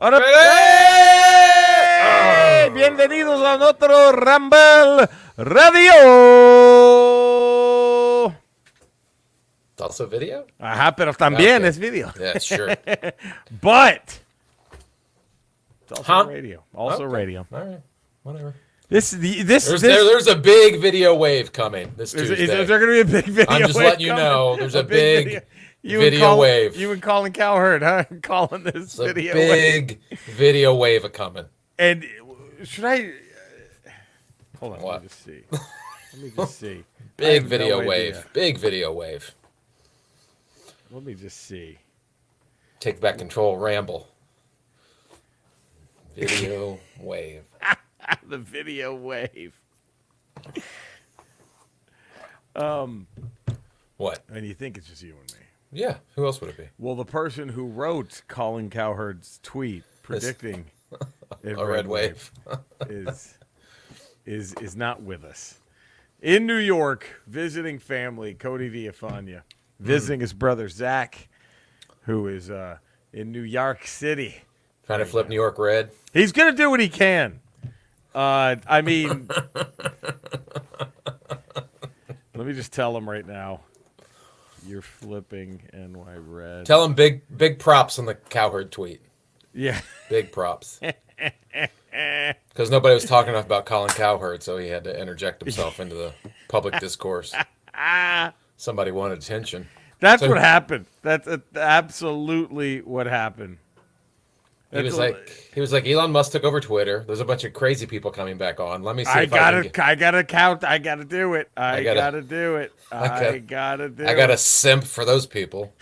Ahora, ¡hey! Bienvenidos a otro Ramble Radio. It's also video? Ajá, pero también es video. Yeah, sure. But it's also radio. Also radio. All right. Whatever. There's a big video wave coming this Tuesday. Is there going to be a big video wave? I'm just letting you know. There's a big video wave. You and Colin Cowherd, huh? Calling this video big video wave coming. And should I... Hold on. What? Let me just see. Big video wave. Big video wave. Let me just see. Take back control, Ramble. Video wave. The video wave. What? And you think it's just you and me? Yeah. Who else would it be? Well, the person who wrote Colin Cowherd's tweet predicting a red wave is not with us. In New York, visiting family, Cody Villafana, visiting his brother Zach, who is in New York City. Trying to flip New York red. He's gonna do what he can. I mean, let me just tell him right now. You're flipping NY red. Tell him big props on the Cowherd tweet. Yeah. Big props. Because nobody was talking enough about Colin Cowherd, so he had to interject himself into the public discourse. Somebody wanted attention. That's what happened. That's absolutely what happened. He was like, Elon Musk took over Twitter. There's a bunch of crazy people coming back on. Let me see. I gotta count. I gotta do it. I gotta do it. I gotta simp for those people.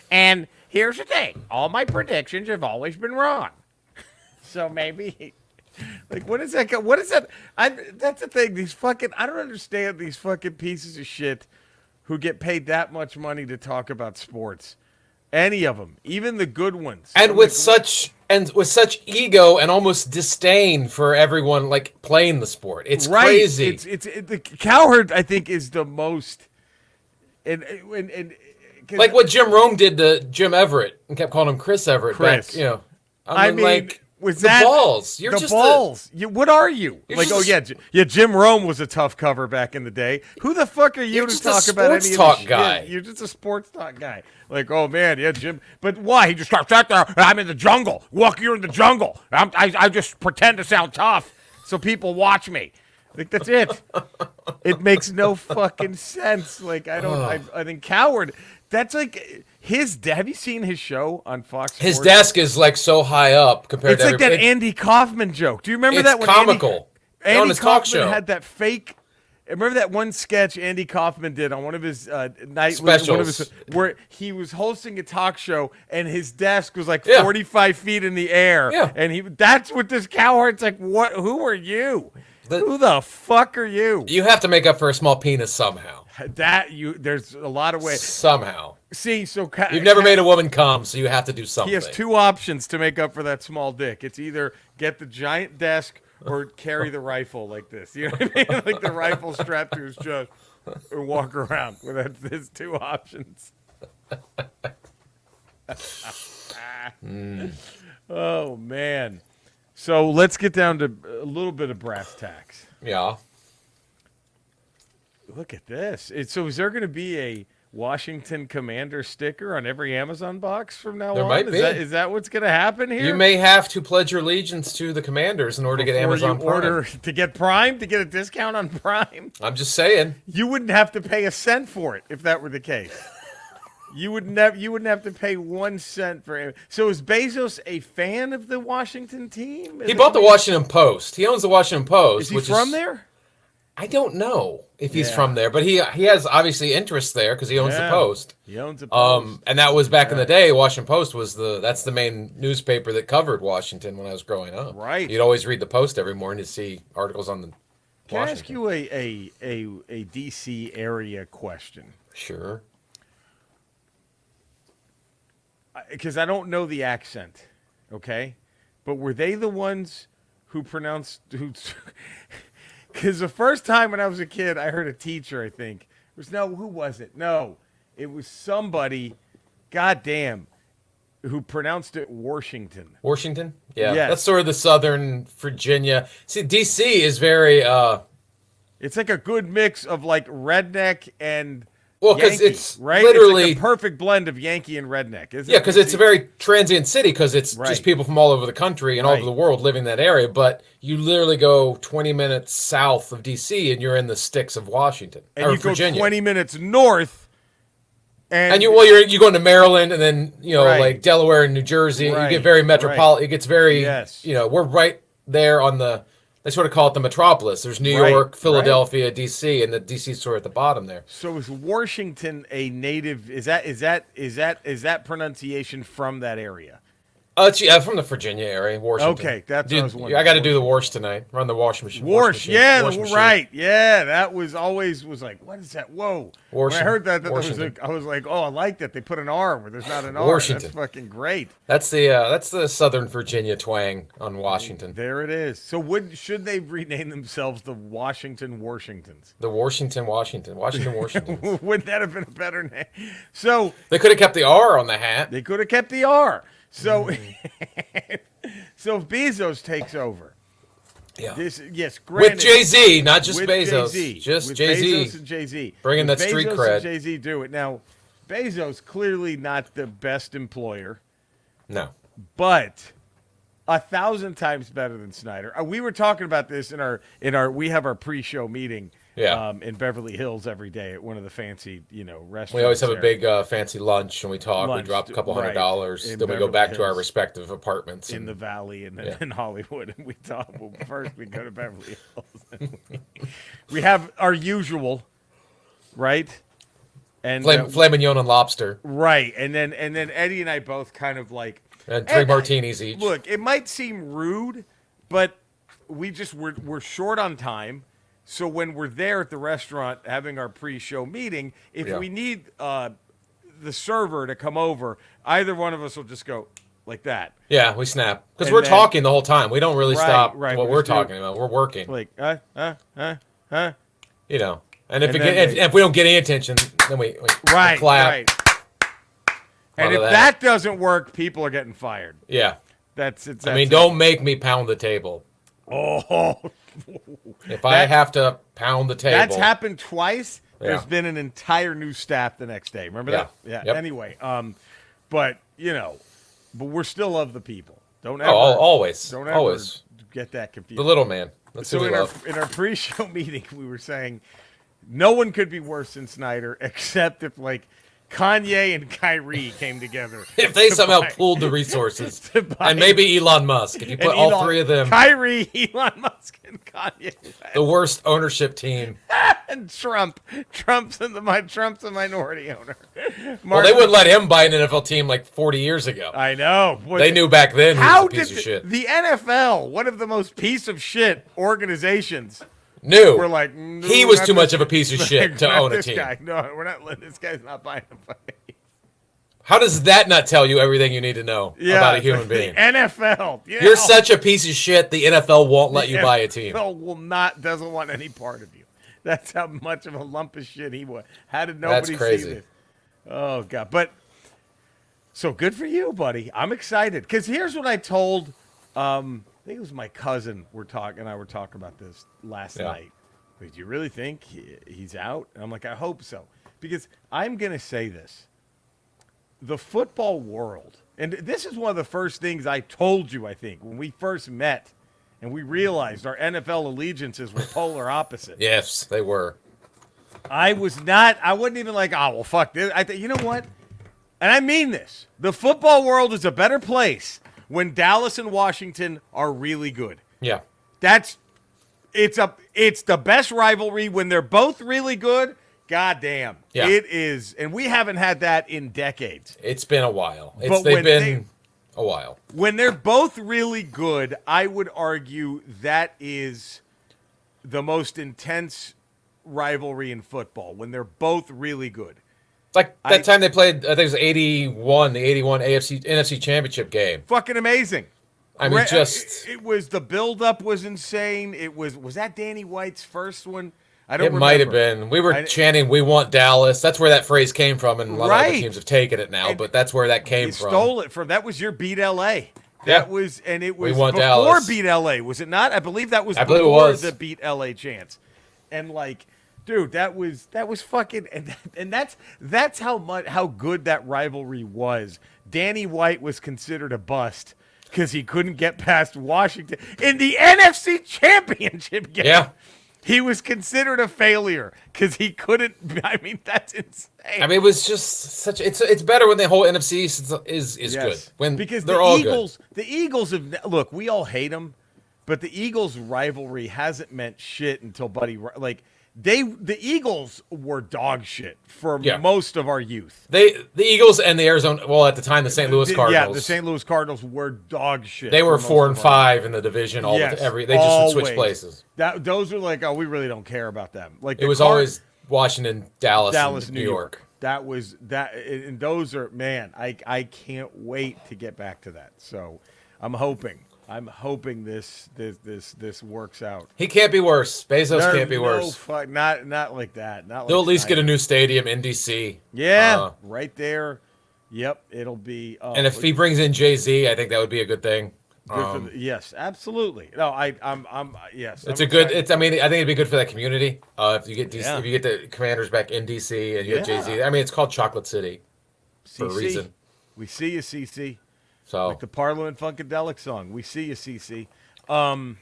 And here's the thing: all my predictions have always been wrong. So maybe, like, what is that? What is that? That's the thing. I don't understand these fucking pieces of shit who get paid that much money to talk about sports. Any of them, even the good ones, and with such ego and almost disdain for everyone like playing the sport. It's crazy. The Cowherd, I think, is the most, and like what Jim Rome did to Jim Everett and kept calling him Chris Everett. Chris, back, you know, I mean like. Was the that balls? You're the just balls? What are you? Like, Jim Rome was a tough cover back in the day. Who the fuck are you to talk about any sports talk guy? You're just a sports talk guy. Like, oh man, yeah, Jim. But why? He just starts out there. I'm in the jungle. You're in the jungle. I just pretend to sound tough so people watch me. Like that's it. It makes no fucking sense. Like I think Cowherd. That's like have you seen his show on Fox Sports? His desk is like so high up compared to that Andy Kaufman joke. Do you remember that one? It's comical. Andy his Kaufman talk show. Had that fake. Remember that one sketch Andy Kaufman did on one of his night specials, where he was hosting a talk show and his desk was like 45 feet in the air. Yeah. And that's what this Cowherd's like. What? Who are you? Who the fuck are you? You have to make up for a small penis somehow. There's a lot of ways. Somehow. See, so you've never made a woman come, so you have to do something. He has two options to make up for that small dick. It's either get the giant desk or carry the rifle like this. You know what I mean? Like the rifle strapped to his chest or walk around with his two options. Oh, man. So let's get down to a little bit of brass tacks. Yeah. Look at this. So is there going to be a Washington Commander sticker on every Amazon box from now on? There might be. Is that what's going to happen here? You may have to pledge your allegiance to the Commanders in order to get Amazon Prime. To get Prime? To get a discount on Prime? I'm just saying. You wouldn't have to pay a cent for it if that were the case. You wouldn't have to pay 1 cent for it. So is Bezos a fan of the Washington team? He bought the Washington Post. He owns the Washington Post. Is he from there? I don't know if he's from there, but he has obviously interest there because he owns the Post. He owns the Post. And that was back in the day. Washington Post was that's the main newspaper that covered Washington when I was growing up. Right. You'd always read the Post every morning to see articles on the Can I ask you a DC area question? Sure. Because I don't know the accent, okay? But were they the ones who pronounced Because the first time when I was a kid, I heard a teacher, I think. Who was it? No, it was somebody. God damn. who pronounced it Washington. Washington? Yeah. Yes. That's sort of the Southern Virginia. See, D.C. is very... It's like a good mix of like redneck and Well, because Yankee, it's right? literally... It's like a perfect blend of Yankee and redneck, isn't it? Yeah, because it's a very transient city because it's Right. just people from all over the country and all Right. over the world living in that area. But you literally go 20 minutes south of D.C. and you're in the sticks of Washington and or you Virginia. go 20 minutes north, and you're going to Maryland and then Right. like Delaware and New Jersey. Right. You get very metropolitan. It gets very Yes. we're right there on the. They sort of call it the metropolis. There's New Right, York, right. Philadelphia, D.C., and the D.C.'s sort of at the bottom there. So is Washington a native? Is that pronunciation from that area? It's from the Virginia area, Washington. Okay, that's what I was wondering. I got to do the wash tonight. Run the washing machine. Wash, yeah, wash machine. right, yeah. That was always like, what is that? Whoa! When I heard that Washington. I was like, oh, I like that they put an R where there's not an R. Washington. That's fucking great. That's the Southern Virginia twang on Washington. There it is. So should they rename themselves the Washington Washingtons? The Washington. Washington. Wouldn't that have been a better name? So They could have kept the R on the hat. they could have kept the R. So, so if Bezos takes over, Yeah. yes, With granted, Jay-Z, not just with Bezos. Jay-Z, Just with Jay-Z. Bezos and Jay-Z. Bringing With that street Bezos cred. and Jay-Z do it. Now, Bezos clearly not the best employer, No. but 1,000 times better than Snyder. We were talking about this in our we have our pre-show meeting Yeah. in Beverly Hills every day at one of the fancy restaurants. We always have a there. big fancy lunch and we talk. Lunch, we drop a couple right, $100. in Then we Beverly go back to our Hills. respective apartments. In and- the Valley and then Yeah. in Hollywood, and we talk. Well, first we go to Beverly Hills. We have our usual, right? And Filet mignon and lobster. right, and then Eddie and I both kind of like And three martinis each. Look, it might seem rude, but we're short on time. So when we're there at the restaurant having our pre-show meeting, if Yeah. we need the server to come over, either one of us will just go like that. Yeah, we snap. Because And we're then- talking the whole time. We don't really Right, stop right, what we we're just do- talking about. We're working. Like, And And if, then if we don't get any attention, then we right, clap. right. And Lot if of that doesn't work, people are getting fired. Yeah. That's it. I mean, don't make me pound the table. Oh, If I have to pound the table. that's happened twice. Yeah. There's been an entire new staff the next day. Remember that? Yeah. Yeah. Yep. Anyway, but but we're still of the people. Don't ever, always. don't ever Always. get that confused. The little man. That's So who we in our, love. in our pre-show meeting, we were saying no one could be worse than Snyder except if like Kanye and Kyrie came together. If they to somehow buy- pooled the resources. to buy- And maybe Elon Musk. If you and put all Elon- three of them, Kyrie, Elon Musk, and Kanye the worst ownership team. and Trump. Trump's a minority owner. Well, they wouldn't let him buy an NFL team like 40 years ago. I know. Boy, They knew back then he How was a piece did of shit. the NFL, one of the most piece of shit organizations, Knew. were like, no, He was not too this- much of a piece of shit to not own a this team. Guy. No, we're not letting this guy's not buying a fight. How does that not tell you everything you need to know about a human being? The NFL. You're such a piece of shit, the NFL won't let you buy a team. NFL doesn't want any part of you. That's how much of a lump of shit he was. How did nobody see crazy. this? Oh, God. But, so good for you, buddy. I'm excited. Because here's what I told, I think it was my cousin and I were talking about this last night. Like, do you really think he's out? And I'm like, I hope so. Because I'm going to say this. The football world, and this is one of the first things I told you, I think, when we first met and we realized our NFL allegiances were polar opposite. Yes, they were. I wasn't even like, oh, well, fuck this. I think, you know what? And I mean this. The football world is a better place when Dallas and Washington are really good. Yeah. It's the best rivalry when they're both really good. God damn. Yeah. It is. And we haven't had that in decades. It's been a while. But They've when been a while. When they're both really good, I would argue that is the most intense rivalry in football, when they're both really good. Like that time they played, I think it was 81, the 81 NFC Championship game. Fucking amazing. I mean, It was, the build-up was insane. Was that Danny White's first one? I don't It might have remember. been. We were chanting, "We want Dallas." That's where that phrase came from, and a lot of other teams have taken it now. But that's where that came from. Stole it from. That was your Beat LA. That was, and it was want before Dallas. Beat LA, was it not? I believe that was believe it before was. the Beat LA chants. And like, dude, that was fucking, and that's how good that rivalry was. Danny White was considered a bust because he couldn't get past Washington in the NFC Championship game. Yeah. He was considered a failure because he couldn't. I mean, that's insane. I mean, it was just such. It's better when the whole NFC is good. When because they're the all Eagles, good. the Eagles have look. We all hate them, but the Eagles rivalry hasn't meant shit until the Eagles were dog shit for most of our youth. The Eagles and the Arizona. Well, at the time, the St. Louis Cardinals. Yeah, the St. Louis Cardinals were dog shit. They were 4 and 5 in the division. They just would switch places. Those were like, oh, we really don't care about them. Like it was always Washington, Dallas, New York. That was that, and those are I can't wait to get back to that. So I'm hoping this works out. He can't be worse. Bezos can't be worse. Not like that. Not like they'll at least get a new stadium in DC. Yeah, right there. Yep, it'll be. And if he brings in Jay-Z, I think that would be a good thing. Yes, absolutely. No, I'm yes. It's a good. I mean, I think it'd be good for that community. If you get DC, if you get the Commanders back in DC and you get Jay-Z. I mean, it's called Chocolate City for a reason. We see you, CC. So like the Parliament Funkadelic song. We see you, CC. Now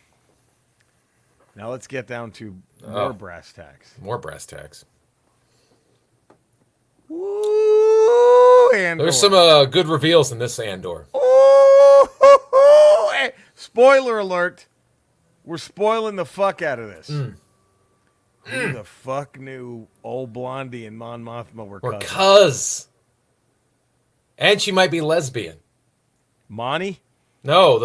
let's get down to more brass tacks. More brass tacks. Ooh, Andor. There's some good reveals in this Andor. Ooh, spoiler alert. We're spoiling the fuck out of this. Who the fuck knew old Blondie and Mon Mothma were cousins? And she might be lesbian. Monty? No,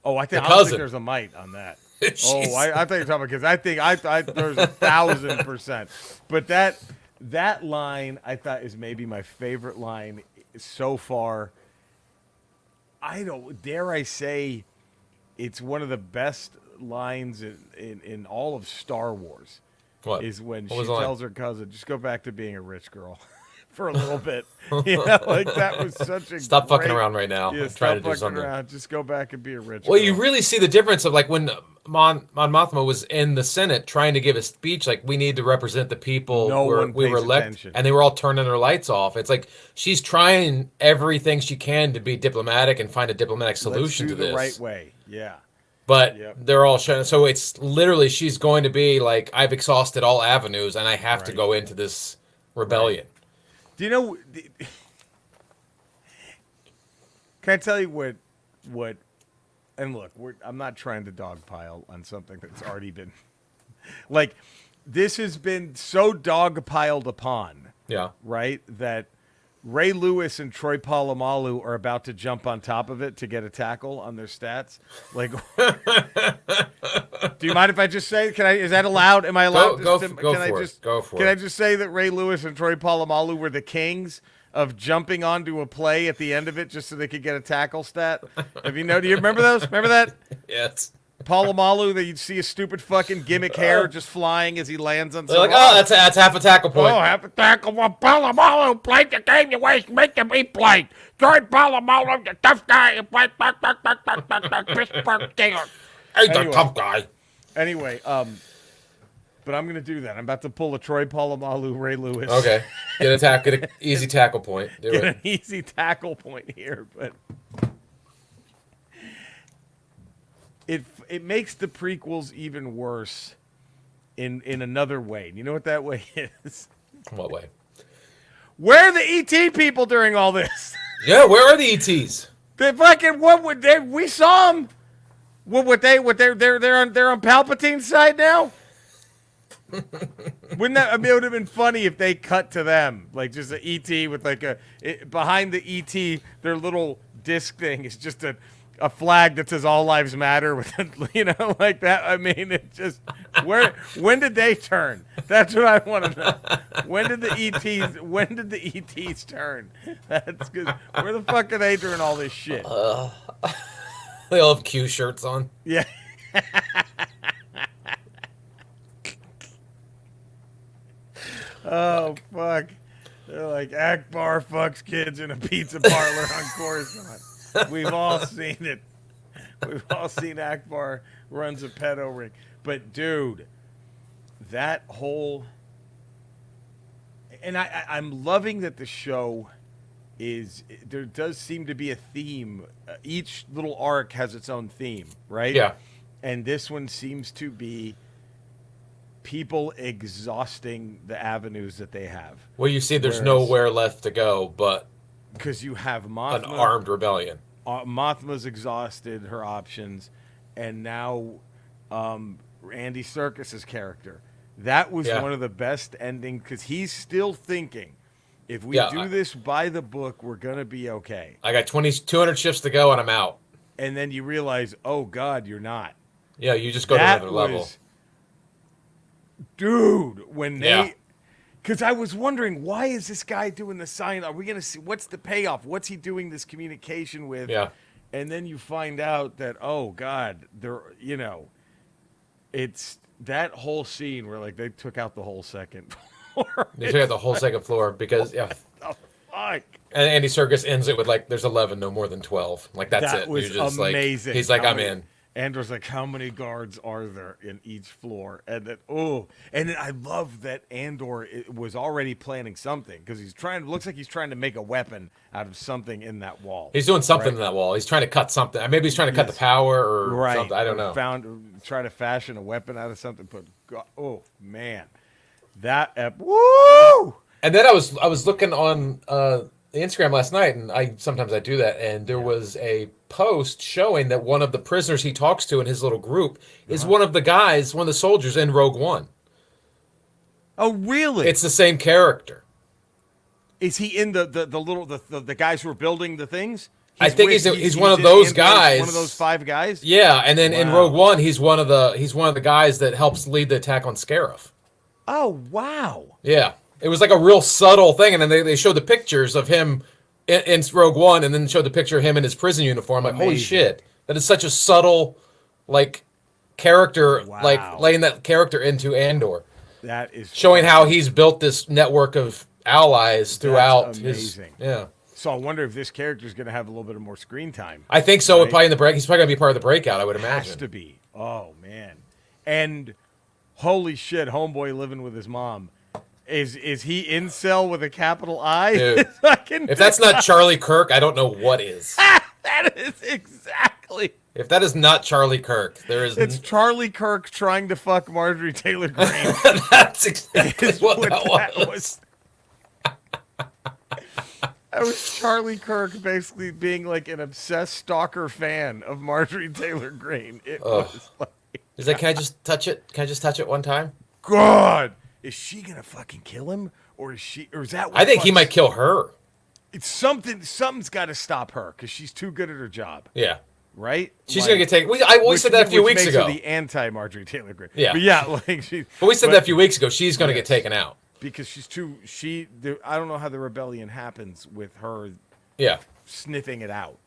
I don't think there's a mite on that. I think you're talking about because I think there's 1,000%. But that line I thought is maybe my favorite line so far. Dare I say it's one of the best lines in all of Star Wars. What? Is when what she tells her cousin, just go back to being a rich girl. For a little bit, like that was such a stop fucking around right now. Yeah, trying to do something. Around. Just go back and be a rich. Well, girl. you really see the difference of like when Mon Mothma was in the Senate trying to give a speech, like we need to represent the people. We were elected, and they were all turning their lights off. It's like she's trying everything she can to be diplomatic and find a diplomatic solution to this. The right way, yeah. But they're all showing. So it's literally she's going to be like, I've exhausted all avenues, and I have to go into this rebellion. Right. Do you know? Can I tell you what? And look, I'm not trying to dogpile on something that's already been like this has been so dogpiled upon. Yeah. Right. That Ray Lewis and Troy Polamalu are about to jump on top of it to get a tackle on their stats. Like, do you mind if I just say? Is that allowed? Am I allowed? Go for it. Can I just say that Ray Lewis and Troy Polamalu were the kings of jumping onto a play at the end of it just so they could get a tackle stat? Do you remember those? Remember that? Yes. Polamalu, that you'd see a stupid fucking gimmick hair just flying as he lands on. They're like, that's half a tackle point. Oh, half a tackle. Well, Polamalu played the game you waste, make him be played. Troy Polamalu, the tough guy, you play Pittsburgh Steelers. He's the tough guy. Anyway, but I'm gonna do that. I'm about to pull a Troy Polamalu, Ray Lewis. Okay, get an easy tackle point. Get an easy tackle point here, but. It makes the prequels even worse in another way. You know what that way is? What way? Where are the ET people during all this? Yeah, where are the ETs? They fucking we saw them. They're on Palpatine's side now. Wouldn't that? I mean, it would have been funny if they cut to them, like just an ET with behind the ET, their little disc thing is just a flag that says "All Lives Matter" with like that. I mean, it just when did they turn? That's what I want to know. When did the ETs turn? That's good. Where the fuck are they doing all this shit? They all have Q shirts on. Yeah. Oh, fuck. They're like, Akbar fucks kids in a pizza parlor on Coruscant. We've all seen it. We've all seen Akbar runs a pedo ring. But, dude, that whole... And I'm loving that the show is... There does seem to be a theme. Each little arc has its own theme, right? Yeah. And this one seems to be people exhausting the avenues that they have. Well, you see there's nowhere left to go but... Because you have Mothma... An armed rebellion. Mothma's exhausted her options, and now Andy Serkis's character. That was one of the best endings, because he's still thinking, if we do this by the book, we're going to be okay. I got 200 shifts to go, and I'm out. And then you realize, oh, God, you're not. Yeah, you just go to another level. Dude, when they... Because I was wondering, why is this guy doing the sign? Are we going to see, what's the payoff? What's he doing this communication with? Yeah. And then you find out that, oh, God, it's that whole scene where, like, they took out the whole second floor. They took out the whole second floor because, What the fuck? And Andy Serkis ends it with, like, there's 11, no more than 12. Like, that's it. That was You're just amazing. Like, he's like, I'm in. Andor's like, how many guards are there in each floor? And then, and then I love that Andor was already planning something, because looks like he's trying to make a weapon out of something in that wall. He's doing something in that wall. He's trying to cut something. Maybe he's trying to cut the power or something. I don't know. Try to fashion a weapon out of something. But oh man, woo! And then I was looking on Instagram last night, and sometimes I do that, and there was a post showing that one of the prisoners he talks to in his little group is one of the soldiers in Rogue One. Oh, really? It's the same character. Is he in the guys who are building the things? I think he's one of those guys. One of those 5 guys? Yeah, and then in Rogue One, he's one of the guys that helps lead the attack on Scarif. Oh, wow. Yeah. It was like a real subtle thing, and then they showed the pictures of him in Rogue One, and then showed the picture of him in his prison uniform. Like, holy shit, that is such a subtle, like, character, like laying that character into Andor. That is showing how he's built this network of allies throughout. That's amazing. Yeah. So I wonder if this character is going to have a little bit of more screen time. I think so. Right? Probably in the break, he's probably going to be part of the breakout. I would imagine. Has to be. Oh man, and holy shit, homeboy living with his mom. Is he incel with a capital I? Dude, if that's not Charlie Kirk, I don't know what is. That is exactly. If that is not Charlie Kirk, there is. It's Charlie Kirk trying to fuck Marjorie Taylor Greene. That's exactly what that was. That was Charlie Kirk basically being like an obsessed stalker fan of Marjorie Taylor Greene. It was like, he's like, can I just touch it? Can I just touch it one time? God. Is she gonna fucking kill him, or is that? I think he might kill her. It's something. Something's got to stop her because she's too good at her job. Yeah. Right. She's gonna get taken. We said that a few weeks ago. The anti-Marjorie Taylor Greene. Yeah. But yeah, like she. But we said that a few weeks ago. She's gonna get taken out because she's too. I don't know how the rebellion happens with her. Yeah. Sniffing it out.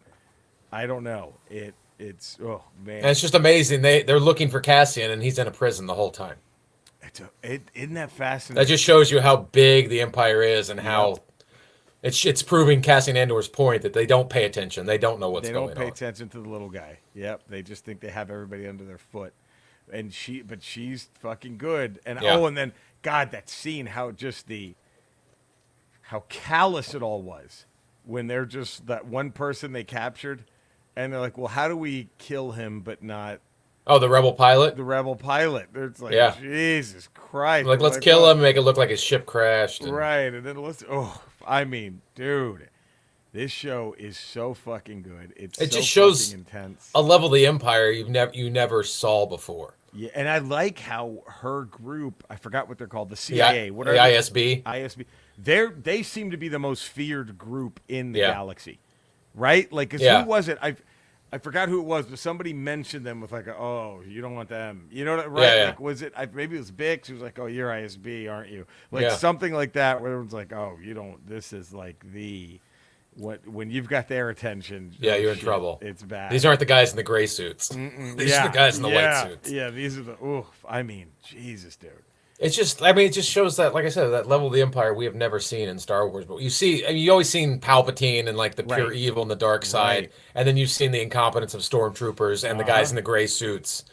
I don't know. It's oh man. And it's just amazing. They're looking for Cassian, and he's in a prison the whole time. Isn't that fascinating? That just shows you how big the Empire is and how it's proving Cassian Andor's point that they don't pay attention. They don't know what's going on. They don't pay attention to the little guy. Yep. They just think they have everybody under their foot. And she's fucking good. And and then God, that scene, how callous it all was when they're just that one person they captured, and they're like, well, how do we kill him but not? Oh, the rebel pilot? The rebel pilot. It's like, Jesus Christ. Like, let's kill him and make it look like his ship crashed. Right. And then I mean, dude, this show is so fucking good. It just shows intense. A level of the Empire you never saw before. Yeah, and I like how her group, I forgot what they're called, the CIA. The ISB. ISB. They seem to be the most feared group in the galaxy. Right? Like, because who was it? I forgot who it was, but somebody mentioned them with like, oh, you don't want them. You know what? Right? Yeah. Like, was it? Maybe it was Bix. Who was like, oh, you're ISB, aren't you? Like something like that, where everyone's like, oh, you don't. This is like when you've got their attention. Yeah, you're in trouble. It's bad. These aren't the guys in the gray suits. These are the guys in the white suits. Yeah, these are the. I mean, Jesus, dude. It's just, I mean, it just shows that, like I said, that level of the Empire we have never seen in Star Wars. But you see, I mean, you always seen Palpatine and like the pure evil and the dark side, and then you've seen the incompetence of stormtroopers and the guys in the gray suits.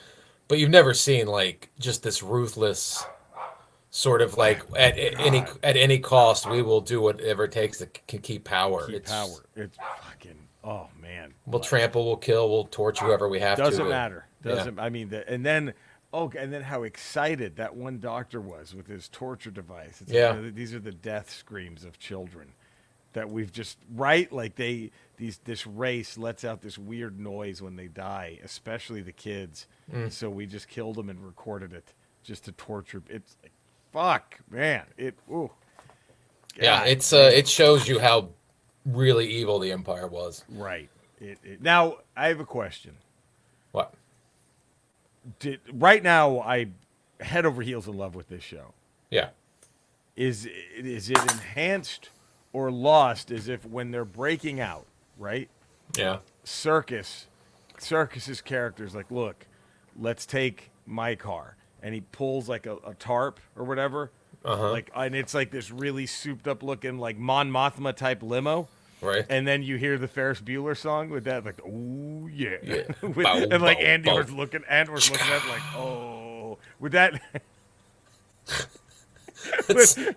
But you've never seen like just this ruthless sort of like at any cost we will do whatever it takes to keep power. It's fucking man. We'll trample, we'll kill, we'll torture whoever we have to. Doesn't matter. I mean, and then how excited that one doctor was with his torture device. It's these are the death screams of children that we've just like this race lets out this weird noise when they die, especially the kids. So we just killed them and recorded it just to torture. It's like, fuck, man. It shows you how really evil the Empire was. Right. Now I have a question. What? Right now I head over heels in love with this show. Yeah. Is it enhanced or lost as if when they're breaking out, right? Yeah. Circus's character's like, look, let's take my car. And he pulls like a tarp or whatever. And it's like this really souped up looking like Mon Mothma type limo. Right. And then you hear the Ferris Bueller song with that, like, oh yeah. And like Andor's looking at like, oh, with that.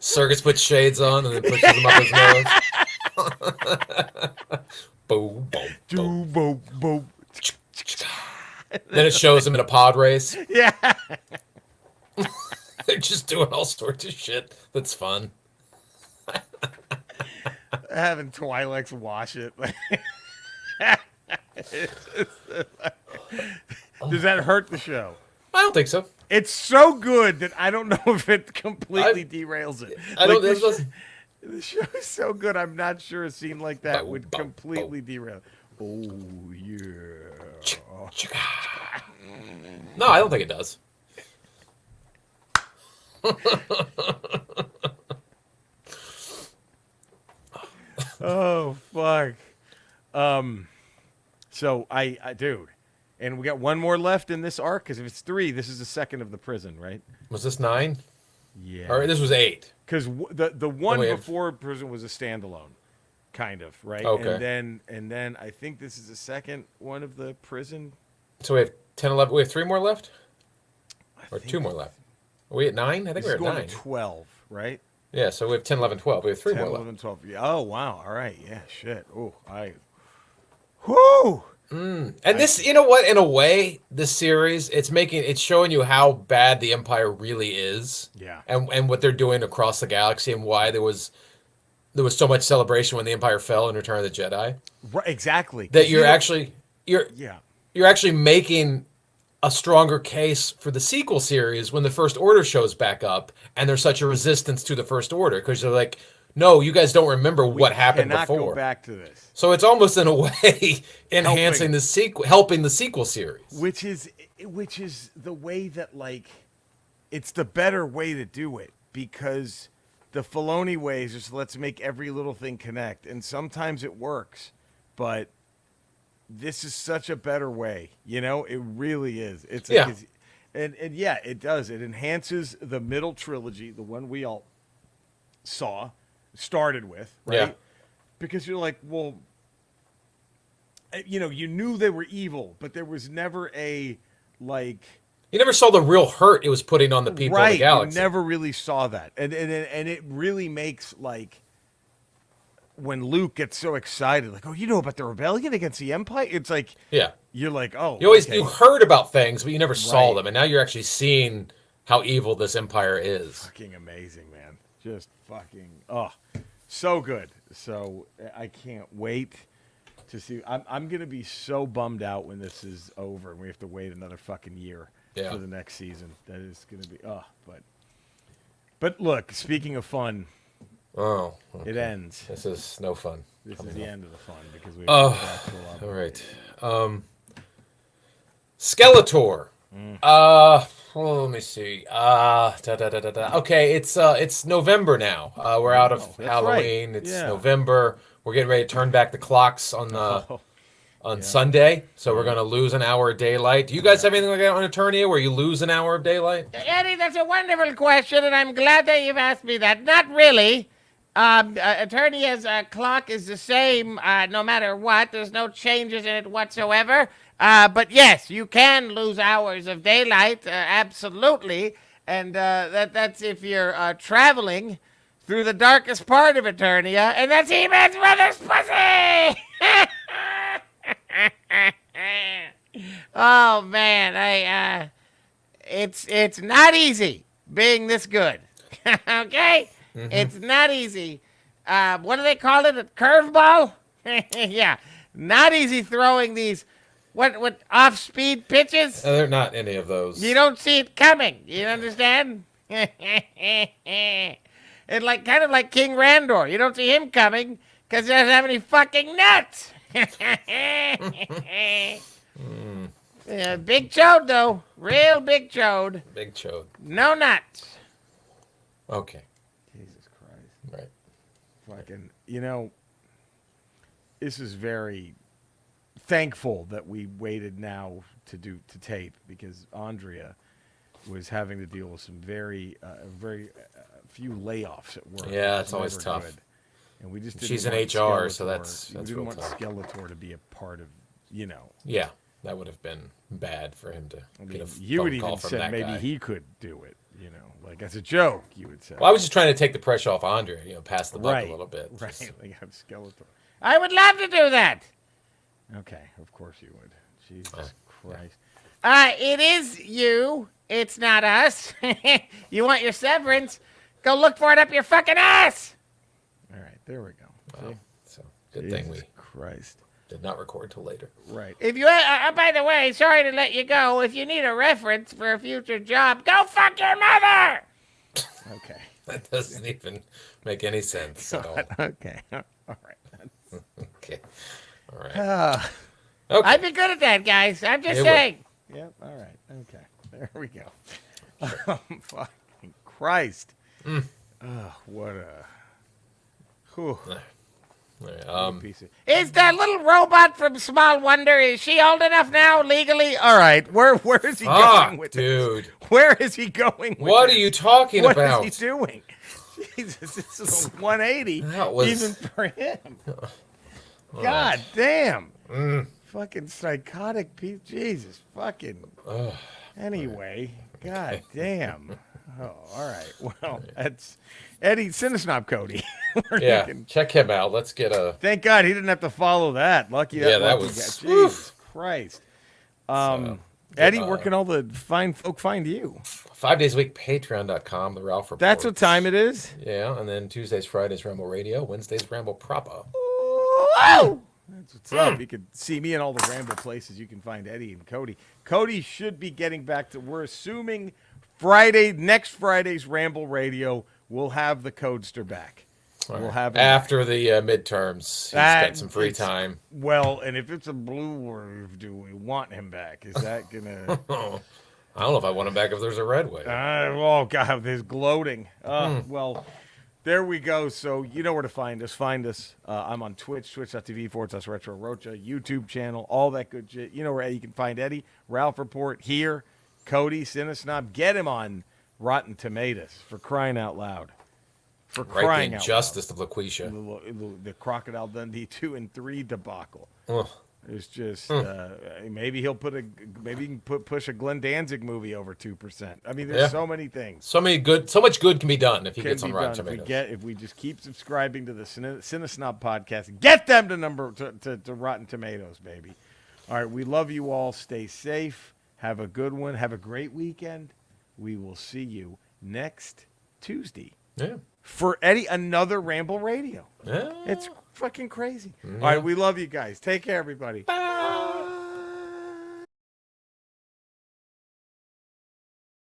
Circus puts shades on and then pushes him up his nose. Boom, boom, boom, boom. Then it shows him in a pod race. Yeah. They're just doing all sorts of shit that's fun. Having Twi'leks wash it. Does that hurt the show? I don't think so. It's so good that I don't know if it completely derails it. The show is so good, I'm not sure a scene like that would completely derail. Oh, yeah. No, I don't think it does. Oh, fuck. So dude, and we got one more left in this arc, because if it's 3, this is the second of the prison, right? Was this 9? Yeah. Or this was 8. Because the one before prison was a standalone, kind of, right? Okay. And then I think this is the second one of the prison. So we have 10, 11. We have 3 more left? Or 2 more left? Are we at 9? I think we're at 9. Going to 12, right? Yeah, so we have 10, 11, 12. We have 3 more 11, left. 12. Yeah. Oh, wow. All right. Yeah, shit. Oh, whoo! And this, you know what? In a way, this series, it's showing you how bad the Empire really is. Yeah. And what they're doing across the galaxy and why there was so much celebration when the Empire fell in Return of the Jedi. Right, exactly. That you're actually making a stronger case for the sequel series when the First Order shows back up and there's such a resistance to the First Order because they're like, no, you guys don't remember what happened before. Go back to this. So it's almost in a way enhancing the sequel, helping the sequel series. Which is the way that, like, it's the better way to do it, because the Filoni way is just let's make every little thing connect, and sometimes it works, but this is such a better way, you know? It really is. It does. It enhances the middle trilogy, the one we all started with, right? Yeah. Because you're like, well, you know, you knew they were evil, but there was never a, like... You never saw the real hurt it was putting on the people of the galaxy. You never really saw that. And it really makes, like, when Luke gets so excited, like, oh, you know about the rebellion against the Empire? It's like, you're like, oh, you heard about things, but you never saw them, and now you're actually seeing how evil this Empire is. Fucking amazing, man. Just fucking, so good. So I can't wait to see. I'm gonna be so bummed out when this is over and we have to wait another fucking year for the next season. That is gonna be but look, speaking of fun. Oh, okay. It ends. This is no fun. This is the end of the fun because we. All right. Skeletor. Well, let me see. Okay, it's November now. We're out of Halloween. Right. It's November. We're getting ready to turn back the clocks on the on Sunday, so we're going to lose an hour of daylight. Do you guys have anything like that on Eternia where you lose an hour of daylight? Eddie, that's a wonderful question, and I'm glad that you've asked me that. Not really. Eternia's clock is the same no matter what. There's no changes in it whatsoever. But yes, you can lose hours of daylight, absolutely. And that's if you're traveling through the darkest part of Eternia, and that's He-Man's mother's pussy! Oh man, it's not easy being this good. Okay, it's not easy. What do they call it? A curveball? Yeah, not easy throwing these what off-speed pitches. They're not any of those. You don't see it coming. You understand? And kind of like King Randor, you don't see him coming because he doesn't have any fucking nuts. Yeah, big chode though, real big chode. Big chode. No nuts. Okay. Jesus Christ. Right. Fucking, this is very thankful that we waited now to tape because Andrea was having to deal with some very few layoffs at work. Yeah, it's always tough. Good. And we just didn't she's in want HR, Skeletor, so that's we didn't real want tough. Skeletor to be a part of, Yeah, that would have been bad for him to get a you would phone call even from said that maybe guy. he could do it, like as a joke, you would say. Well, I was just trying to take the pressure off Andre, pass the buck a little bit. Right, Just- like have Skeletor. I would love to do that. Okay, of course you would. Jesus Christ. It is you. It's not us. You want your severance? Go look for it up your fucking ass. All right, there we go. Wow. So good Jesus thing we Christ. did not record till later. Right. If you, by the way, sorry to let you go. If you need a reference for a future job, go fuck your mother. Okay. That doesn't even make any sense at all. Okay. All right. Okay. All right. Okay. I'd be good at that, guys. I'm just saying. Yep. All right. Okay. There we go. Fucking Christ. Oh, what a. Whew. Is that little robot from Small Wonder? Is she old enough now legally? All right. Where is he going with dude? This? Where is he going with What this? are you talking about? What is he doing? Jesus, this is a 180 That was... even for him. God damn. Fucking psychotic piece. Jesus. Fucking. Anyway. God damn. Oh, all right. Well, that's Eddie Cinesnob Cody. Yeah, check him out. Let's get a... Thank God he didn't have to follow that. Lucky that. That was... Jesus Christ. Eddie, where can all the fine folk find you? 5 days a week, patreon.com, the Ralph Report. That's what time it is? Yeah, and then Tuesdays, Fridays, Ramble Radio. Wednesdays, Ramble Proper. Whoa! That's what's up. You can see me in all the Ramble places. You can find Eddie and Cody. Cody should be getting back to, we're assuming next Friday's Ramble Radio, we'll have the Codester back. We'll have after the midterms. He's got some free time. Well, and if it's a blue wave, do we want him back? Is that gonna? I don't know if I want him back if there's a red wave. Oh God, there's gloating. Well, there we go. So you know where to find us. I'm on Twitch, twitch.tv/Retro Rocha, YouTube channel, all that good shit. You know where you can find Eddie, Ralph Report here, Cody, Cinesnob. Get him on Rotten Tomatoes for crying out loud. For crying out Justice loud. of LaQuisha. The Crocodile Dundee 2 and 3 debacle. Ugh. It's just maybe he'll maybe he can push a Glenn Danzig movie over 2%. I mean, there's so many things. So much good can be done if he gets on Rotten Tomatoes. If we just keep subscribing to the Cinesnob podcast, get them to Rotten Tomatoes, baby. All right, we love you all. Stay safe. Have a good one. Have a great weekend. We will see you next Tuesday. Yeah. For Eddie, another Ramble Radio. Yeah. It's fucking crazy. All right, we love you guys. Take care, everybody. Bye.